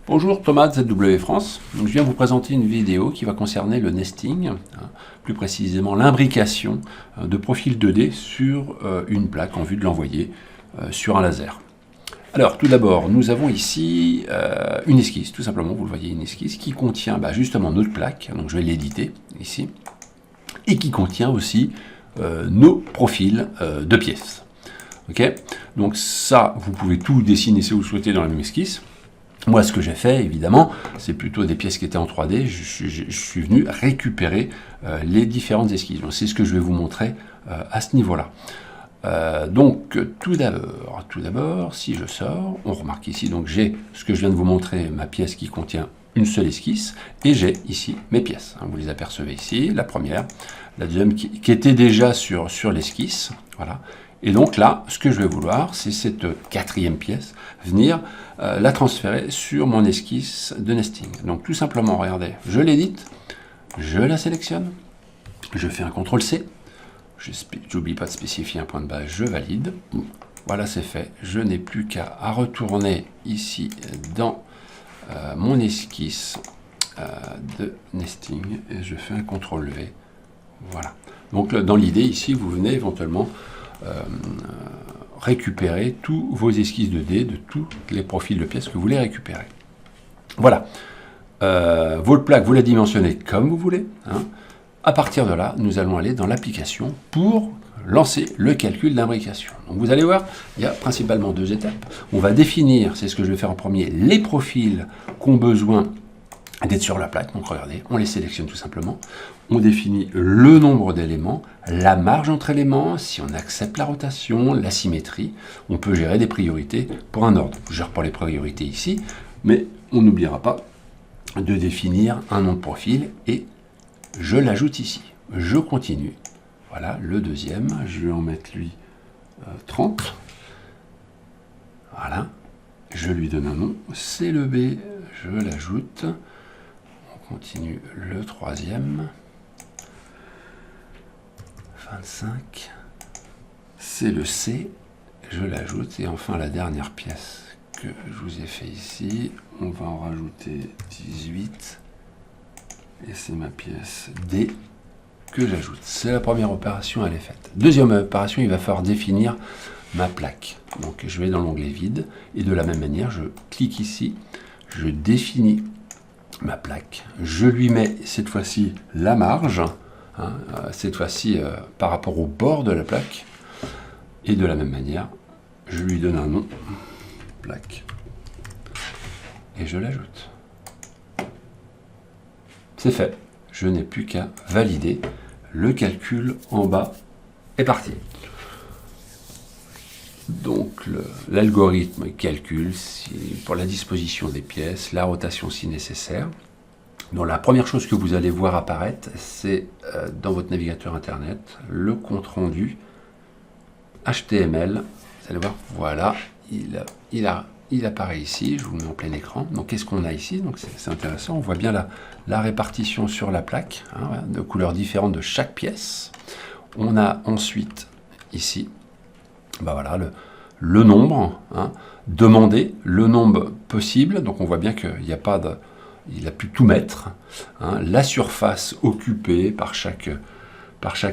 Bonjour, Thomas de ZW France. Donc, je viens vous présenter une vidéo qui va concerner le nesting, plus précisément l'imbrication de profils 2D sur une plaque en vue de l'envoyer sur un laser. Alors tout d'abord, nous avons ici une esquisse, tout simplement, vous le voyez, une esquisse qui contient justement notre plaque, donc je vais l'éditer ici, et qui contient aussi nos profils de pièces. Ok, donc ça, vous pouvez tout dessiner si vous le souhaitez dans la même esquisse. Moi, ce que j'ai fait, évidemment, c'est plutôt des pièces qui étaient en 3D. Je suis venu récupérer les différentes esquisses. C'est ce que je vais vous montrer à ce niveau-là. Donc, tout d'abord, si je sors, on remarque ici, donc j'ai ce que je viens de vous montrer, ma pièce qui contient une seule esquisse, et j'ai ici mes pièces. Vous les apercevez ici, la première, la deuxième qui était déjà sur l'esquisse, voilà. Et donc là, ce que je vais vouloir, c'est cette quatrième pièce, venir la transférer sur mon esquisse de nesting. Donc tout simplement, regardez, je l'édite, je la sélectionne, je fais un CTRL-C, j'oublie pas de spécifier un point de base, je valide. Voilà, c'est fait. Je n'ai plus qu'à retourner ici dans mon esquisse de nesting et je fais un CTRL-V. Voilà. Donc dans l'idée ici, vous venez éventuellement récupérer tous vos esquisses 2D de tous les profils de pièces que vous voulez récupérer. Voilà. Votre plaque, vous la dimensionnez comme vous voulez. À partir de là, nous allons aller dans l'application pour lancer le calcul d'imbrication. Donc vous allez voir, il y a principalement deux étapes. On va définir, c'est ce que je vais faire en premier, les profils qu'ont besoin d'être sur la plaque. Donc regardez, on les sélectionne tout simplement. On définit le nombre d'éléments, la marge entre éléments, si on accepte la rotation, la symétrie. On peut gérer des priorités pour un ordre. Je gère pas les priorités ici, mais on n'oubliera pas de définir un nom de profil et je l'ajoute ici. Je continue. Voilà, le deuxième, je vais en mettre lui 30. Voilà, je lui donne un nom, c'est le B, je l'ajoute. On continue le troisième. 25, c'est le C, je l'ajoute, et enfin la dernière pièce que je vous ai fait ici, on va en rajouter 18, et c'est ma pièce D que j'ajoute. C'est la première opération, elle est faite. Deuxième opération, il va falloir définir ma plaque. Donc je vais dans l'onglet vide, et de la même manière, je clique ici, je définis ma plaque, je lui mets cette fois-ci la marge, cette fois-ci par rapport au bord de la plaque, et de la même manière je lui donne un nom, plaque, et je l'ajoute. C'est fait, je n'ai plus qu'à valider. Le calcul en bas est parti. Donc l'algorithme calcule pour la disposition des pièces, la rotation si nécessaire. Donc la première chose que vous allez voir apparaître, c'est dans votre navigateur internet, le compte rendu HTML. Vous allez voir, voilà, il apparaît ici, je vous le mets en plein écran. Donc qu'est-ce qu'on a ici? Donc c'est intéressant, on voit bien la répartition sur la plaque, de couleurs différentes de chaque pièce. On a ensuite ici, voilà, le nombre demandé, le nombre possible. Donc on voit bien qu'il n'y a pas de... Il a pu tout mettre, la surface occupée par chaque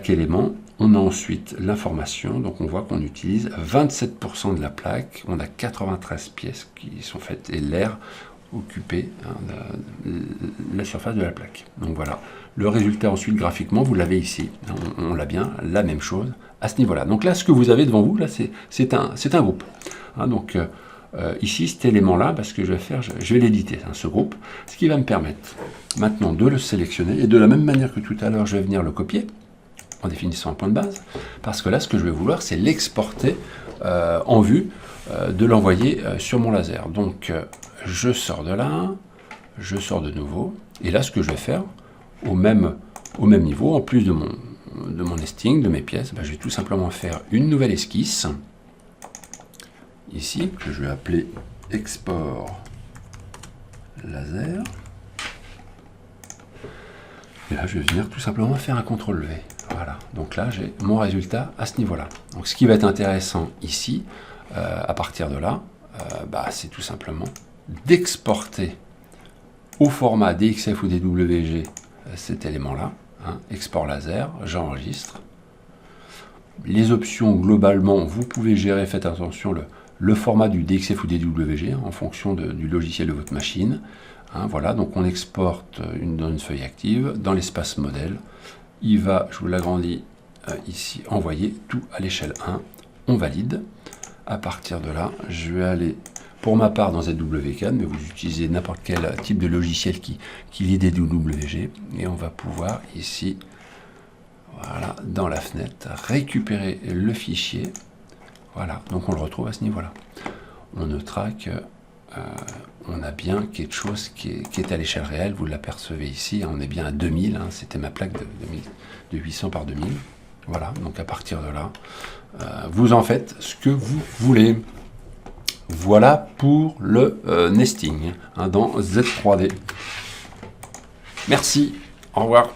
élément. On a ensuite l'information, donc on voit qu'on utilise 27% de la plaque, on a 93 pièces qui sont faites et l'air occupé, la surface de la plaque. Donc voilà, le résultat ensuite graphiquement, vous l'avez ici, on l'a bien, la même chose à ce niveau-là. Donc là, ce que vous avez devant vous, là, c'est un groupe. Donc ici, cet élément-là, parce que je vais faire, je vais l'éditer, ce groupe, ce qui va me permettre maintenant de le sélectionner, et de la même manière que tout à l'heure, je vais venir le copier, en définissant un point de base, parce que là, ce que je vais vouloir, c'est l'exporter en vue de l'envoyer sur mon laser. Donc, je sors de là, je sors de nouveau, et là, ce que je vais faire, au même niveau, en plus de mon nesting, de mes pièces, je vais tout simplement faire une nouvelle esquisse, ici, que je vais appeler export laser. Et là, je vais venir tout simplement faire un CTRL-V. Voilà, donc là, j'ai mon résultat à ce niveau-là. Donc, ce qui va être intéressant ici, à partir de là, c'est tout simplement d'exporter au format DXF ou DWG cet élément-là, hein, export laser, j'enregistre. Les options, globalement, vous pouvez gérer, faites attention, le format du DXF ou DWG, hein, en fonction du logiciel de votre machine. Hein, voilà, donc on exporte dans une feuille active, dans l'espace modèle. Il va, je vous l'agrandis ici, envoyer tout à l'échelle 1. On valide. À partir de là, je vais aller, pour ma part, dans ZWCAD, mais vous utilisez n'importe quel type de logiciel qui lit des DWG, et on va pouvoir ici, voilà, dans la fenêtre, récupérer le fichier. Voilà, donc on le retrouve à ce niveau-là. On notera que on a bien quelque chose qui est à l'échelle réelle, vous l'apercevez ici, on est bien à 2000, hein, c'était ma plaque de 800 par 2000. Voilà, donc à partir de là, vous en faites ce que vous voulez. Voilà pour le nesting, hein, dans Z3D. Merci, au revoir.